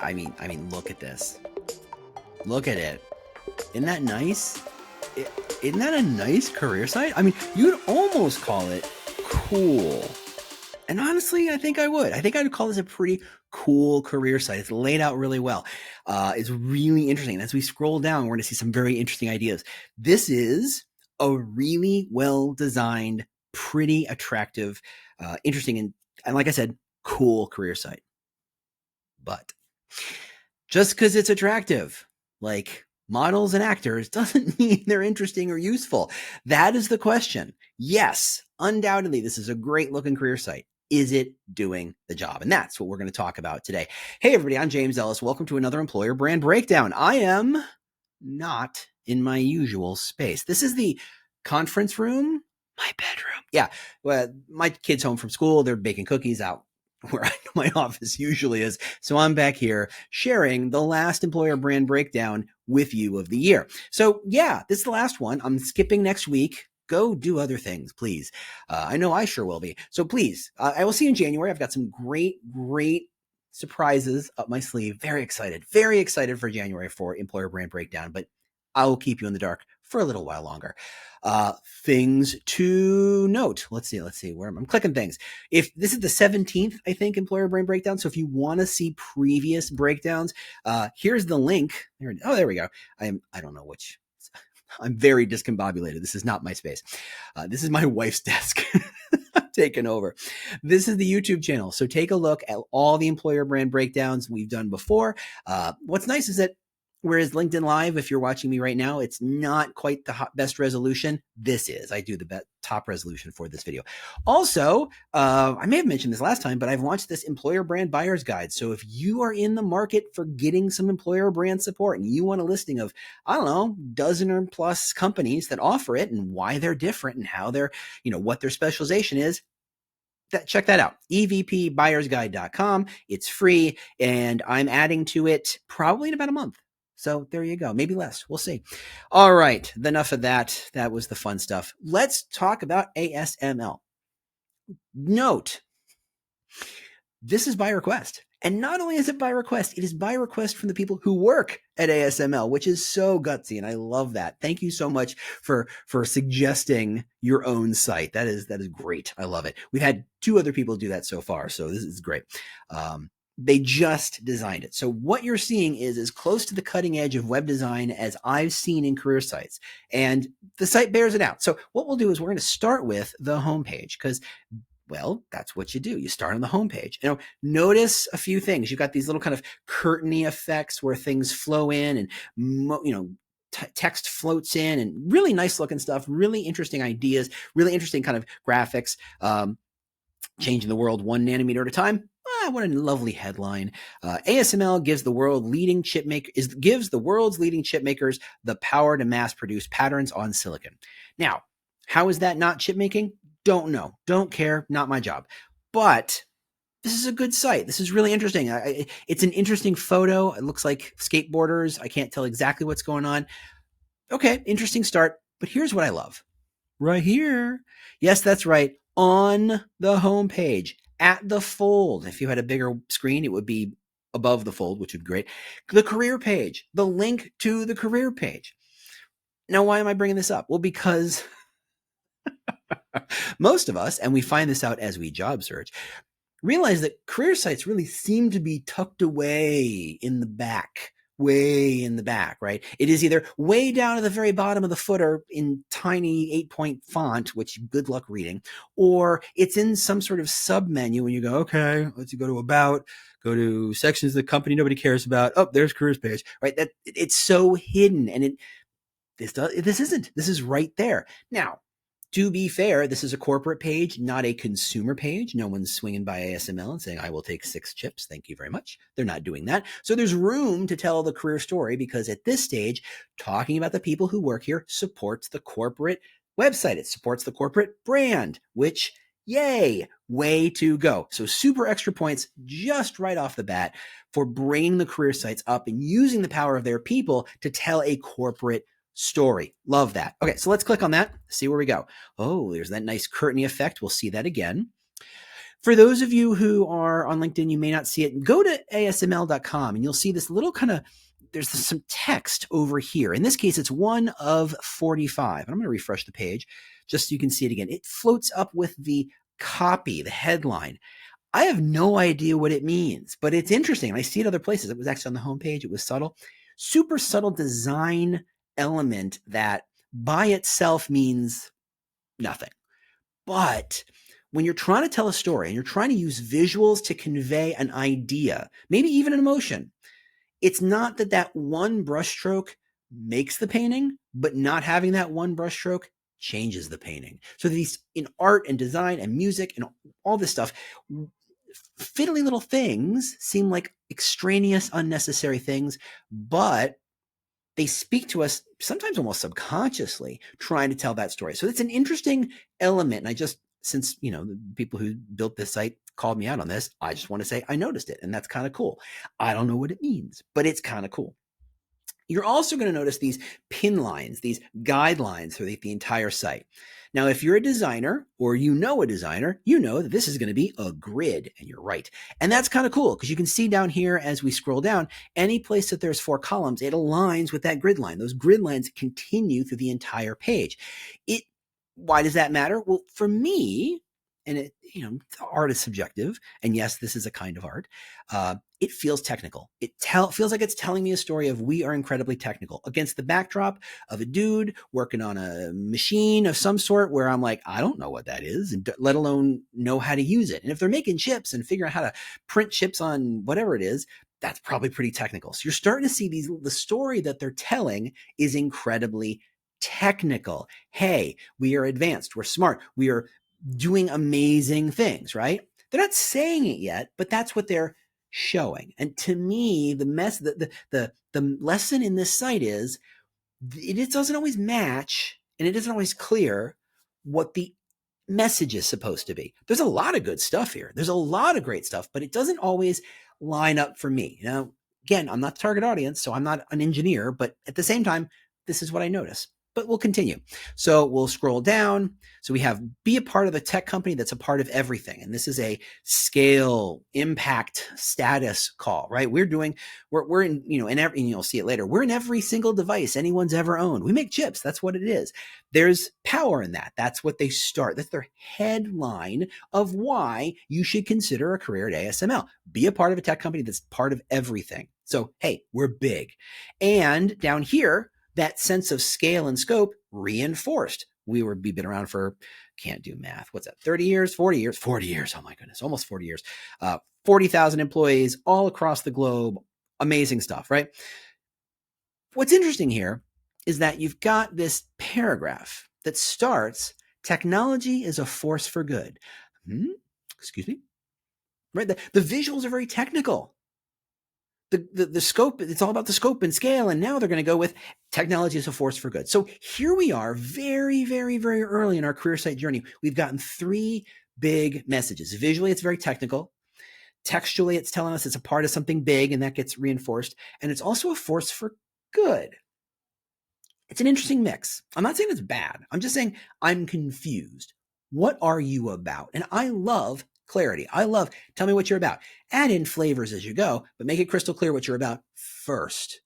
I mean, look at this. Look at it. Isn't that nice? Isn't that a nice career site? I mean, you'd almost call it cool. And honestly, I think I would. I think I'd call this a pretty cool career site. It's laid out really well. It's really interesting. As we scroll down, we're going to see some very interesting ideas. This is a really well designed, pretty attractive, interesting, and like I said, cool career site. But just because it's attractive, like models and actors, doesn't mean they're interesting or useful. That is the question. Yes, undoubtedly, this is a great looking career site. Is it doing the job? And that's what we're going to talk about today. Hey, everybody, I'm James Ellis. Welcome to another Employer Brand Breakdown. I am not in my usual space. This is the conference room, my bedroom. Yeah, well, my kid's home from school. They're baking cookies out where my office usually is. So I'm back here sharing the last Employer Brand Breakdown with you of the year. So yeah, this is the last one. I'm skipping next week. Go do other things, please. I know I sure will be. So please, I will see you in January. I've got some great surprises up my sleeve. Very excited for January for Employer Brand Breakdown, but I will keep you in the dark for a little while longer. Things to note. Let's see where I'm clicking things. If this is the 17th, I think, Employer Brand Breakdown. So if you want to see previous breakdowns, here's the link. There we go. I don't know which. I'm very discombobulated. This is not my space. This is my wife's desk. Taken over. This is the YouTube channel. So take a look at all the Employer Brand Breakdowns we've done before. What's nice is that whereas LinkedIn Live, if you're watching me right now, it's not quite the best resolution. This is. I do the top resolution for this video. Also, I may have mentioned this last time, but I've launched this Employer Brand Buyer's Guide. So if you are in the market for getting some employer brand support and you want a listing of, I don't know, dozen or plus companies that offer it and why they're different and how they're, what their specialization is, check that out. evpbuyersguide.com. It's free, and I'm adding to it probably in about a month. So there you go. Maybe less. We'll see. All right. Enough of that. That was the fun stuff. Let's talk about ASML. Note, this is by request. And not only is it by request, it is by request from the people who work at ASML, which is so gutsy. And I love that. Thank you so much for suggesting your own site. That is great. I love it. We've had 2 other people do that so far. So this is great. They just designed it. So what you're seeing is as close to the cutting edge of web design as I've seen in career sites. And the site bears it out. So what we'll do is we're going to start with the homepage because, well, that's what you do. You start on the homepage. Notice a few things. You've got these little kind of curtainy effects where things flow in and, text floats in and really nice looking stuff, really interesting ideas, really interesting kind of graphics, changing the world 1 nanometer at a time. What a lovely headline. ASML gives the world's leading chip makers the power to mass produce patterns on silicon. Now, how is that not chip making? Don't know. Don't care. Not my job. But this is a good site. This is really interesting. It's an interesting photo. It looks like skateboarders. I can't tell exactly what's going on. Okay, interesting start. But here's what I love. Right here. Yes, that's right. On the homepage. At the fold. If you had a bigger screen, it would be above the fold, which would be great. The career page, the link to the career page. Now, why am I bringing this up? Well, because most of us, and we find this out as we job search, realize that career sites really seem to be tucked away in the back. Way in the back, right? It is either way down at the very bottom of the footer in tiny 8-point font, which good luck reading, or it's in some sort of sub menu when you go, okay, let's go to about, go to sections of the company nobody cares about. Oh, there's careers page, right? That it's so hidden, and this isn't. This is right there. Now, to be fair, this is a corporate page, not a consumer page. No one's swinging by ASML and saying, I will take 6 chips. Thank you very much. They're not doing that. So there's room to tell the career story because at this stage, talking about the people who work here supports the corporate website. It supports the corporate brand, which, yay, way to go. So super extra points just right off the bat for bringing the career sites up and using the power of their people to tell a corporate story. Love that. Okay, so let's click on that, see where we go. Oh, there's that nice curtainy effect. We'll see that again. For those of you who are on LinkedIn, you may not see it. Go to asml.com and you'll see this little kind of, there's some text over here. In this case, it's 1 of 45. I'm going to refresh the page just so you can see it again. It floats up with the copy, the headline. I have no idea what it means, but it's interesting. I see it other places. It was actually on the homepage. It was subtle. Super subtle design element that by itself means nothing. But when you're trying to tell a story and you're trying to use visuals to convey an idea, maybe even an emotion, it's not that one brushstroke makes the painting, but not having that one brushstroke changes the painting. So these in art and design and music and all this stuff, fiddly little things seem like extraneous, unnecessary things, but they speak to us sometimes almost subconsciously trying to tell that story. So it's an interesting element. And I just, since, the people who built this site called me out on this, I just want to say I noticed it. And that's kind of cool. I don't know what it means, but it's kind of cool. You're also going to notice these pin lines, these guidelines for the entire site. Now, if you're a designer or you know a designer, you know that this is going to be a grid, and you're right. And that's kind of cool because you can see down here as we scroll down, any place that there's 4 columns, it aligns with that grid line. Those grid lines continue through the entire page. Why does that matter? Well, for me, and art is subjective, and yes, this is a kind of art. It feels technical. It feels like it's telling me a story of we are incredibly technical against the backdrop of a dude working on a machine of some sort where I'm like, I don't know what that is, and let alone know how to use it. And if they're making chips and figuring out how to print chips on whatever it is, that's probably pretty technical. So you're starting to see the story that they're telling is incredibly technical. Hey, we are advanced. We're smart. We are doing amazing things, right? They're not saying it yet, but that's what they're showing. And to me, the lesson in this site is it doesn't always match and it isn't always clear what the message is supposed to be. There's a lot of good stuff here. There's a lot of great stuff, but it doesn't always line up for me. Now, again, I'm not the target audience, so I'm not an engineer, but at the same time, this is what I notice. But we'll continue. So we'll scroll down. So we have be a part of a tech company that's a part of everything. And this is a scale, impact, status call, right? We're in, in every, and you'll see it later. We're in every single device anyone's ever owned. We make chips. That's what it is. There's power in that. That's what they start. That's their headline of why you should consider a career at ASML. Be a part of a tech company that's part of everything. So, hey, we're big. And down here, that sense of scale and scope reinforced. We've been around for, can't do math. What's that? 30 years, 40 years, 40 years. Oh my goodness. Almost 40 years, 40,000 employees all across the globe. Amazing stuff, right? What's interesting here is that you've got this paragraph that starts, technology is a force for good. Excuse me. Right. The visuals are very technical. The scope, it's all about the scope and scale. And now they're going to go with technology as a force for good. So here we are very, very, very early in our career site journey. We've gotten 3 big messages. Visually, it's very technical. Textually, it's telling us it's a part of something big, and that gets reinforced. And it's also a force for good. It's an interesting mix. I'm not saying it's bad. I'm just saying I'm confused. What are you about? And I love clarity. I love, tell me what you're about. Add in flavors as you go, but make it crystal clear what you're about first,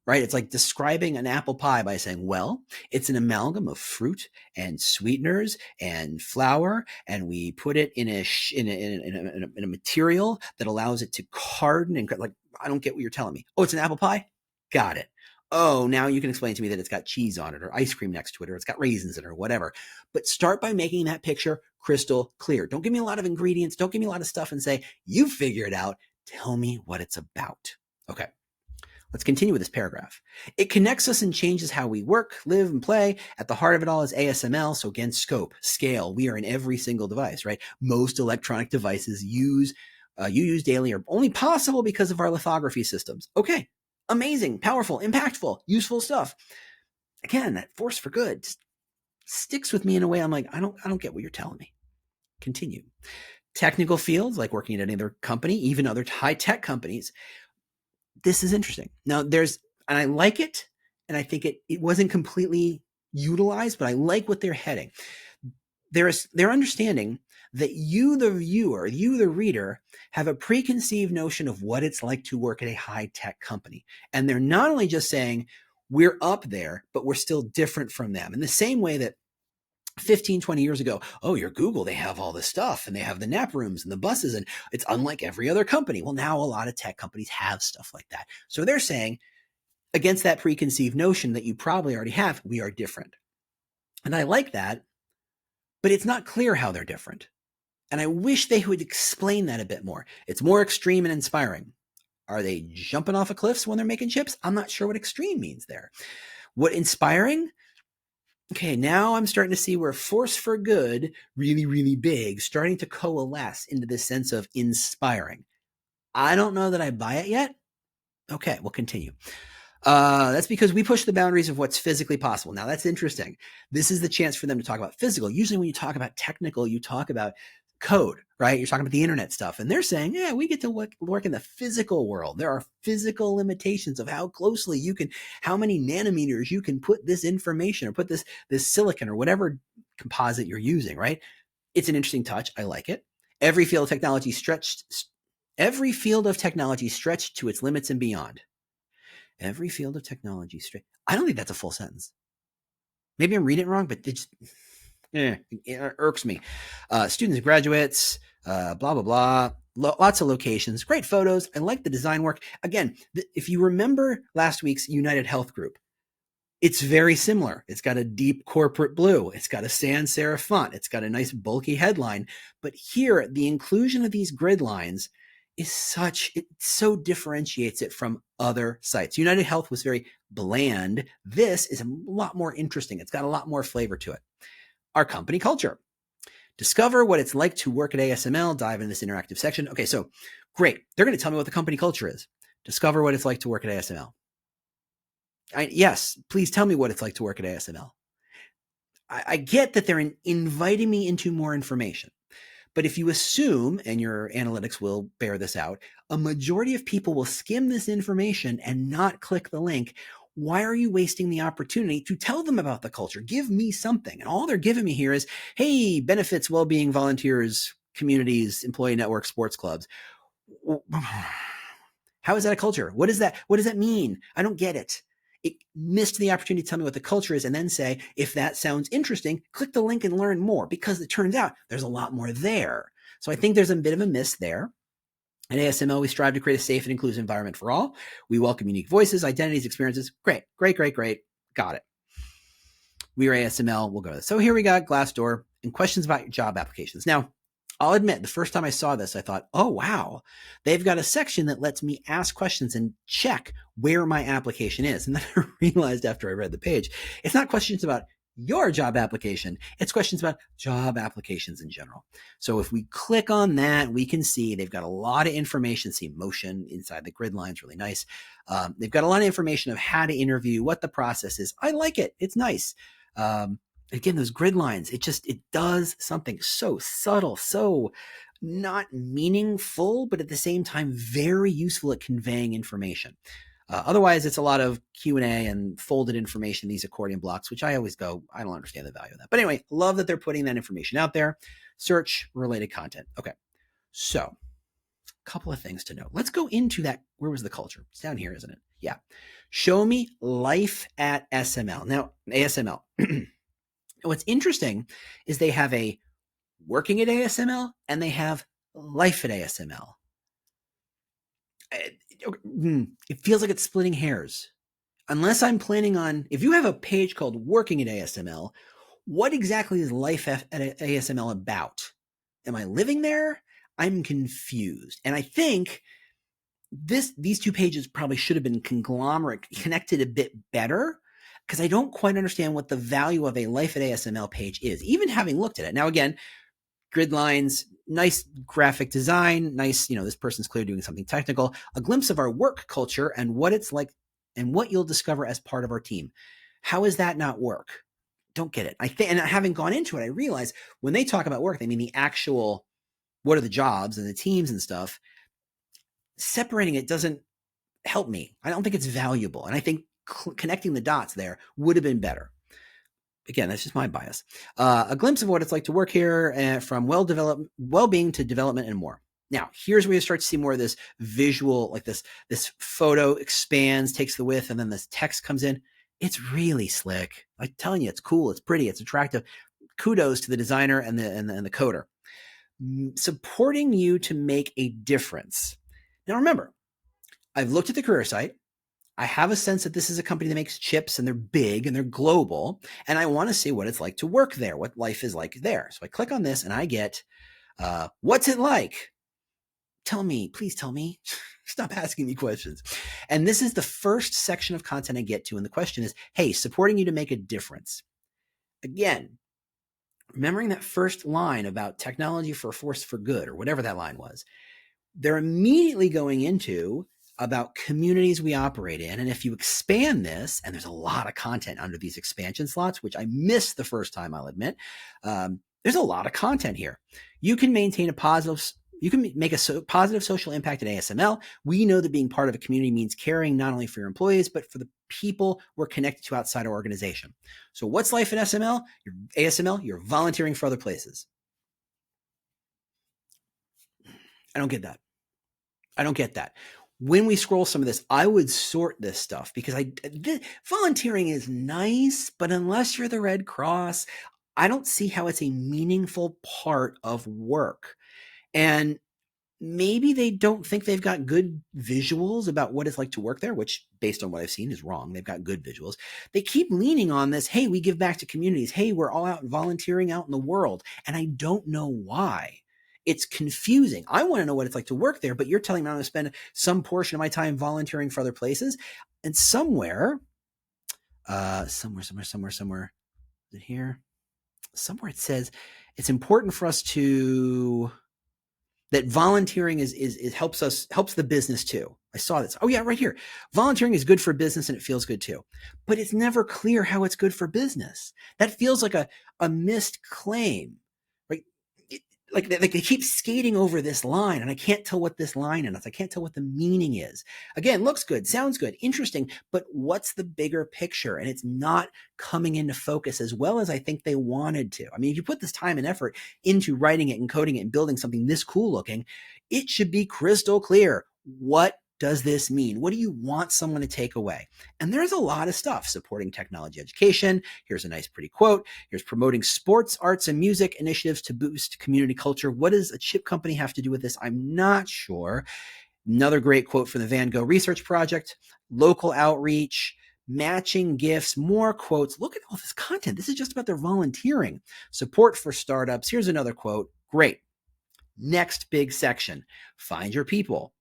right? It's like describing an apple pie by saying, well, it's an amalgam of fruit and sweeteners and flour, and we put it in a material that allows it to harden and like, I don't get what you're telling me. Oh, it's an apple pie? Got it. Oh, now you can explain to me that it's got cheese on it or ice cream next to it or it's got raisins in it or whatever. But start by making that picture crystal clear. Don't give me a lot of ingredients. Don't give me a lot of stuff and say, you figure it out. Tell me what it's about. Okay, let's continue with this paragraph. It connects us and changes how we work, live, and play. At the heart of it all is ASML. So again, scope, scale. We are in every single device, right? Most electronic devices you use daily are only possible because of our lithography systems. Okay. Amazing, powerful, impactful, useful stuff. Again, that force for good just sticks with me in a way I'm like, I don't get what you're telling me. Continue. Technical fields, like working at any other company, even other high-tech companies. This is interesting. Now and I like it, and I think it wasn't completely utilized, but I like what they're heading. They're understanding that you, the viewer, you, the reader, have a preconceived notion of what it's like to work at a high-tech company. And they're not only just saying, we're up there, but we're still different from them. In the same way that 15, 20 years ago, oh, you're Google, they have all this stuff and they have the nap rooms and the buses and it's unlike every other company. Well, now a lot of tech companies have stuff like that. So they're saying, against that preconceived notion that you probably already have, we are different. And I like that, but it's not clear how they're different. And I wish they would explain that a bit more. It's more extreme and inspiring. Are they jumping off of cliffs when they're making chips? I'm not sure what extreme means there. What inspiring? Okay, now I'm starting to see where force for good, really, really big, starting to coalesce into this sense of inspiring. I don't know that I buy it yet. Okay, we'll continue. That's because we push the boundaries of what's physically possible. Now, that's interesting. This is the chance for them to talk about physical. Usually when you talk about technical, you talk about code, right? You're talking about the internet stuff. And they're saying, yeah, we get to work in the physical world. There are physical limitations of how closely you can, how many nanometers you can put this information or put this silicon or whatever composite you're using, right? It's an interesting touch. I like it. Every field of technology stretched to its limits and beyond. Every field of technology I don't think that's a full sentence. Maybe I'm reading it wrong, but it irks me. Students and graduates, blah, blah, blah. Lots of locations, great photos. I like the design work. Again, if you remember last week's United Health Group, it's very similar. It's got a deep corporate blue. It's got a sans serif font. It's got a nice bulky headline. But here, the inclusion of these grid lines is it so differentiates it from other sites. United Health was very bland. This is a lot more interesting. It's got a lot more flavor to it. Our company culture. Discover what it's like to work at ASML. Dive into this interactive section. Okay, so great. They're going to tell me what the company culture is. Discover what it's like to work at ASML. Yes, please tell me what it's like to work at ASML. I get that they're inviting me into more information. But if you assume, and your analytics will bear this out, a majority of people will skim this information and not click the link. Why are you wasting the opportunity to tell them about the culture? Give me something. And all they're giving me here is, hey, benefits, well-being, volunteers, communities, employee networks, sports clubs. How is that a culture? What is that? What does that mean? I don't get it. It missed the opportunity to tell me what the culture is and then say, if that sounds interesting, click the link and learn more, because it turns out there's a lot more there. So I think there's a bit of a miss there. At ASML, we strive to create a safe and inclusive environment for all. We welcome unique voices, identities, experiences. Great. Got it. We are ASML. We'll go to this. So here we got Glassdoor and questions about job applications. Now, I'll admit, the first time I saw this, I thought, oh, wow, they've got a section that lets me ask questions and check where my application is. And then I realized after I read the page, it's not questions about your job application. It's questions about job applications in general. So if we click on that, we can see they've got a lot of information. See motion inside the grid lines, really nice. They've got a lot of information of how to interview, what the process is. I like it. It's nice. Again, those grid lines, it does something so subtle, so not meaningful, but at the same time, very useful at conveying information. Otherwise, it's a lot of Q&A and folded information, these accordion blocks, which I always go, I don't understand the value of that. But anyway, love that they're putting that information out there. Search related content. Okay, so a couple of things to note. Let's go into that. Where was the culture? It's down here, isn't it? Yeah. Show me life at SML. Now, ASML. What's interesting is they have a working at ASML and they have life at ASML. It feels like it's splitting hairs. Unless I'm planning on, if you have a page called working at ASML, what exactly is life at ASML about? Am I living there? I'm confused. And I think these two pages probably should have been connected a bit better, because I don't quite understand what the value of a life at ASML page is, even having looked at it. Now, again, grid lines, nice graphic design, nice, this person's clearly doing something technical, a glimpse of our work culture and what it's like and what you'll discover as part of our team. How is that not work? Don't get it. And having gone into it, I realize when they talk about work, they mean the actual, what are the jobs and the teams and stuff. Separating it doesn't help me. I don't think it's valuable. And I think connecting the dots there would have been better. again, that's just my bias. A glimpse of what it's like to work here, from well-being to development and more. Now, here's where you start to see more of this visual, like this photo expands, takes the width, and then this text comes in. It's really slick. I'm telling you, it's cool, it's pretty, it's attractive. Kudos to the designer and the coder. Supporting you to make a difference. Now, remember, I've looked at the career site. I have a sense that this is a company that makes chips and they're big and they're global. And I want to see what it's like to work there, what life is like there. So I click on this and I get, what's it like? Tell me, please tell me. Stop asking me questions. And this is the first section of content I get to. And the question is, hey, supporting you to make a difference. Again, remembering that first line about technology for a force for good, or whatever that line was, they're immediately going into about communities we operate in. And if you expand this, and there's a lot of content under these expansion slots, which I missed the first time, I'll admit, there's a lot of content here. You can maintain a positive, you can make a positive social impact at ASML. We know that being part of a community means caring not only for your employees, but for the people we're connected to outside our organization. So what's life at ASML? You're volunteering for other places. I don't get that. I don't get that. When we scroll some of this, I would sort this stuff because volunteering is nice, but unless you're the Red Cross, I don't see how it's a meaningful part of work. And maybe they don't think they've got good visuals about what it's like to work there, which based on what I've seen is wrong. They've got good visuals. They keep leaning on this. Hey, we give back to communities. Hey, we're all out volunteering out in the world. And I don't know why. It's confusing. I want to know what it's like to work there, but you're telling me I'm going to spend some portion of my time volunteering for other places. And somewhere, is it here? Somewhere it says it's important for us to, that volunteering is helps the business too. I saw this. Oh yeah, right here. Volunteering is good for business and it feels good too. But it's never clear how it's good for business. That feels like a missed claim. Right? Like they keep skating over this line and I can't tell what this line is. I can't tell what the meaning is. Again, looks good, sounds good, interesting, but what's the bigger picture? And it's not coming into focus as well as I think they wanted to. I mean, if you put this time and effort into writing it and coding it and building something this cool looking, it should be crystal clear. What does this mean? What do you want someone to take away? And there's a lot of stuff supporting technology education. Here's a nice, pretty quote. Here's promoting sports, arts, and music initiatives to boost community culture. What does a chip company have to do with this? I'm not sure. Another great quote from the Van Gogh Research Project, local outreach, matching gifts, more quotes. Look at all this content. This is just about their volunteering. Support for startups. Here's another quote. Great. Next big section. Find your people.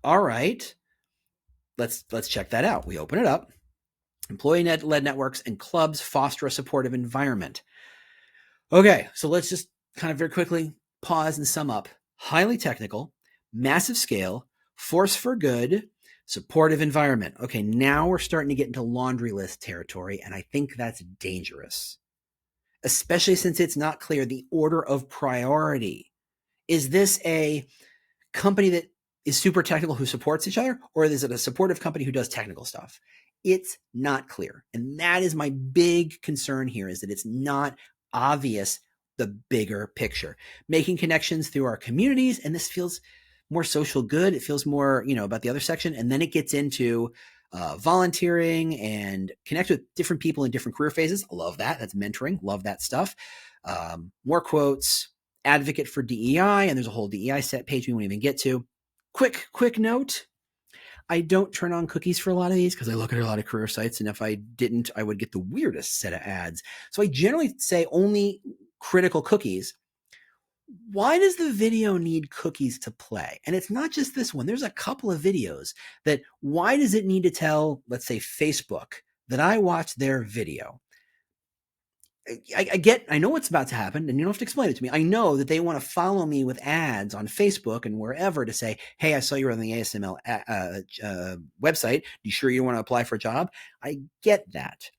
All right, let's check that out. We open it up. Employee-led networks and clubs foster a supportive environment. Okay, so let's just kind of very quickly pause and sum up. Highly technical, massive scale, force for good, supportive environment. Okay, now we're starting to get into laundry list territory, and I think that's dangerous, especially since it's not clear the order of priority. Is this a company that is super technical who supports each other, or is it a supportive company who does technical stuff? It's not clear. And that is my big concern here, is that it's not obvious the bigger picture. Making connections through our communities, and this feels more social good. It feels more, about the other section. And then it gets into volunteering and connect with different people in different career phases. I love that. That's mentoring. Love that stuff. More quotes, advocate for DEI, and there's a whole DEI set page we won't even get to. Quick note. I don't turn on cookies for a lot of these because I look at a lot of career sites, and if I didn't, I would get the weirdest set of ads. So I generally say only critical cookies. Why does the video need cookies to play? And it's not just this one. There's a couple of videos that, why does it need to tell, let's say, Facebook that I watched their video? I know what's about to happen, and you don't have to explain it to me. I know that they want to follow me with ads on Facebook and wherever to say, hey, I saw you on the ASML website. You sure you want to apply for a job? I get that.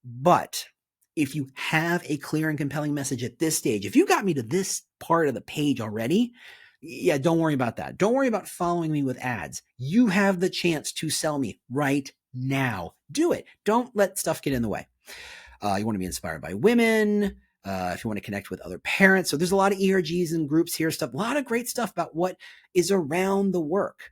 But if you have a clear and compelling message at this stage, if you got me to this part of the page already, yeah, don't worry about that. Don't worry about following me with ads. You have the chance to sell me right now. Do it. Don't let stuff get in the way. You want to be inspired by women. If you want to connect with other parents. So there's a lot of ERGs and groups here, stuff, a lot of great stuff about what is around the work.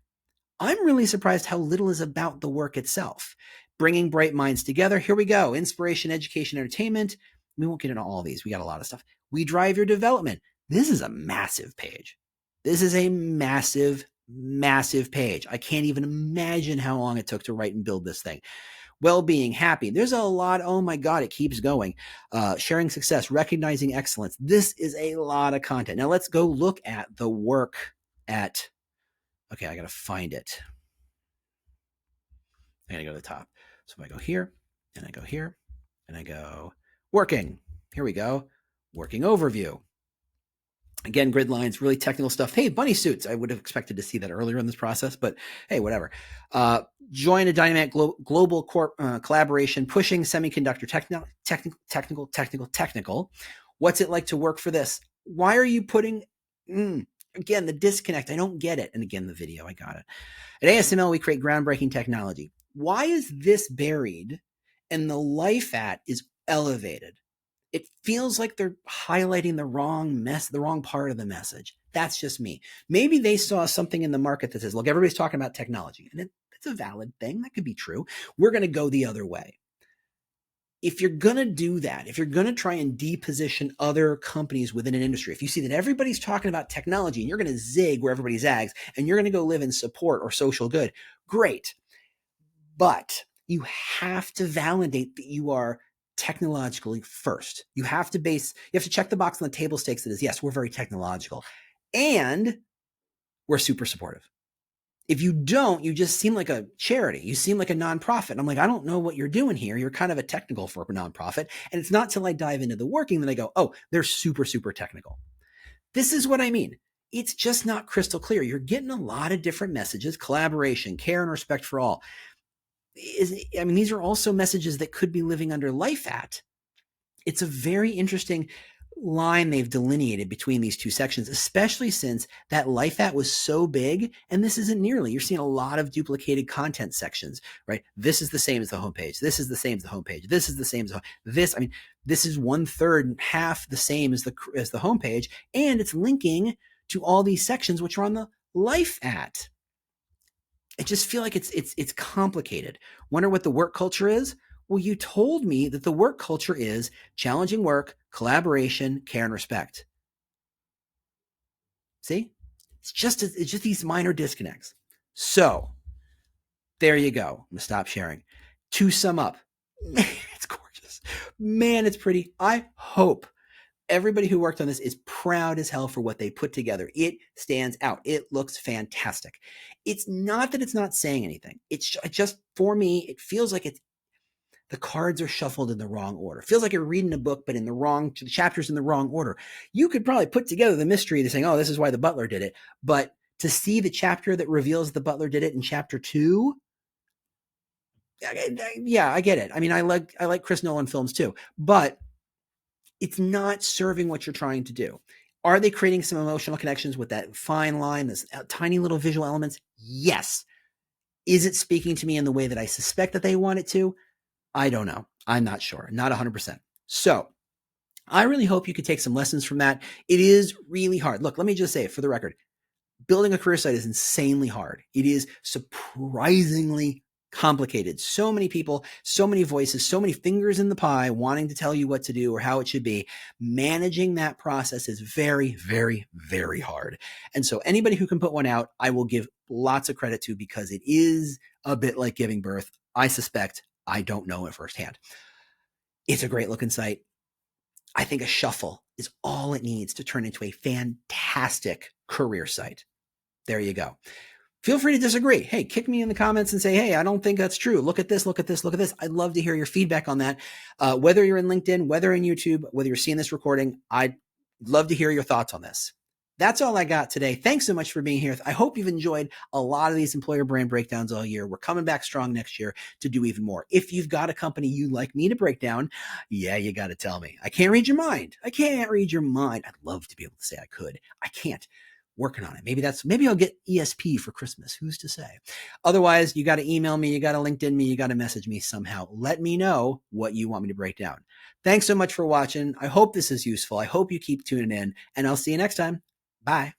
I'm really surprised how little is about the work itself. Bringing bright minds together. Here we go. Inspiration, education, entertainment. We won't get into all these. We got a lot of stuff. We drive your development. This is a massive page. This is a massive, massive page. I can't even imagine how long it took to write and build this thing. Well-being, happy. There's a lot. Oh my God, it keeps going. Sharing success, recognizing excellence. This is a lot of content. Now let's go look at the work at, okay, I got to find it. I got to go to the top. So if I go here and I go here and I go working, here we go. Working overview. Again, grid lines, really technical stuff. Hey, bunny suits. I would have expected to see that earlier in this process, but hey, whatever. Join a dynamic global collaboration, pushing semiconductor technical. What's it like to work for this? Why are you putting, again, the disconnect? I don't get it. And again, the video, I got it. At ASML, we create groundbreaking technology. Why is this buried and the life at is elevated? It feels like they're highlighting the wrong part of the message. That's just me. Maybe they saw something in the market that says, look, everybody's talking about technology. And it's a valid thing. That could be true. We're going to go the other way. If you're going to do that, if you're going to try and deposition other companies within an industry, if you see that everybody's talking about technology and you're going to zig where everybody zags and you're going to go live in support or social good, great. But you have to validate that you are technologically first. You have to check the box on the table stakes that is, yes, we're very technological and we're super supportive. If you don't, you just seem like a charity. You seem like a nonprofit. And I'm like, I don't know what you're doing here. You're kind of a technical for a nonprofit. And it's not till I dive into the working that I go, oh, they're super, super technical. This is what I mean. It's just not crystal clear. You're getting a lot of different messages, collaboration, care and respect for all. These are also messages that could be living under life at. It's a very interesting line they've delineated between these two sections, especially since that life at was so big, and this isn't nearly. You're seeing a lot of duplicated content sections, right? This is the same as the homepage. This is the same as the homepage. This is the same as this. This is 1/3, half the same as the homepage, and it's linking to all these sections which are on the life at. I just feel like it's complicated. Wonder what the work culture is? Well, you told me that the work culture is challenging work, collaboration, care, and respect. See? It's just these minor disconnects. So there you go. I'm going to stop sharing. To sum up, man, it's gorgeous. Man, it's pretty. I hope everybody who worked on this is proud as hell for what they put together. It stands out. It looks fantastic. It's not that it's not saying anything. It's just, for me, it feels like the cards are shuffled in the wrong order. It feels like you're reading a book, but the chapters in the wrong order. You could probably put together the mystery to saying, oh, this is why the butler did it. But to see the chapter that reveals the butler did it in chapter 2, yeah, I get it. I like Chris Nolan films too, but it's not serving what you're trying to do. Are they creating some emotional connections with that fine line, this tiny little visual elements? Yes. Is it speaking to me in the way that I suspect that they want it to? I don't know. I'm not sure. Not 100%. So I really hope you could take some lessons from that. It is really hard. Look, let me just say it for the record. Building a career site is insanely hard. It is surprisingly complicated. So many people, so many voices, so many fingers in the pie wanting to tell you what to do or how it should be. Managing that process is very, very, very hard. And so anybody who can put one out, I will give lots of credit to, because it is a bit like giving birth. I suspect. I don't know it firsthand. It's a great looking site. I think a shuffle is all it needs to turn into a fantastic career site. There you go. Feel free to disagree. Hey, kick me in the comments and say, hey, I don't think that's true. Look at this, look at this, look at this. I'd love to hear your feedback on that. Whether you're in LinkedIn, whether in YouTube, whether you're seeing this recording, I'd love to hear your thoughts on this. That's all I got today. Thanks so much for being here. I hope you've enjoyed a lot of these employer brand breakdowns all year. We're coming back strong next year to do even more. If you've got a company you'd like me to break down, yeah, you got to tell me. I can't read your mind. I can't read your mind. I'd love to be able to say I could. I can't. Working on it. Maybe I'll get ESP for Christmas. Who's to say? Otherwise, you got to email me, you got to LinkedIn me, you got to message me somehow. Let me know what you want me to break down. Thanks so much for watching. I hope this is useful. I hope you keep tuning in, and I'll see you next time. Bye.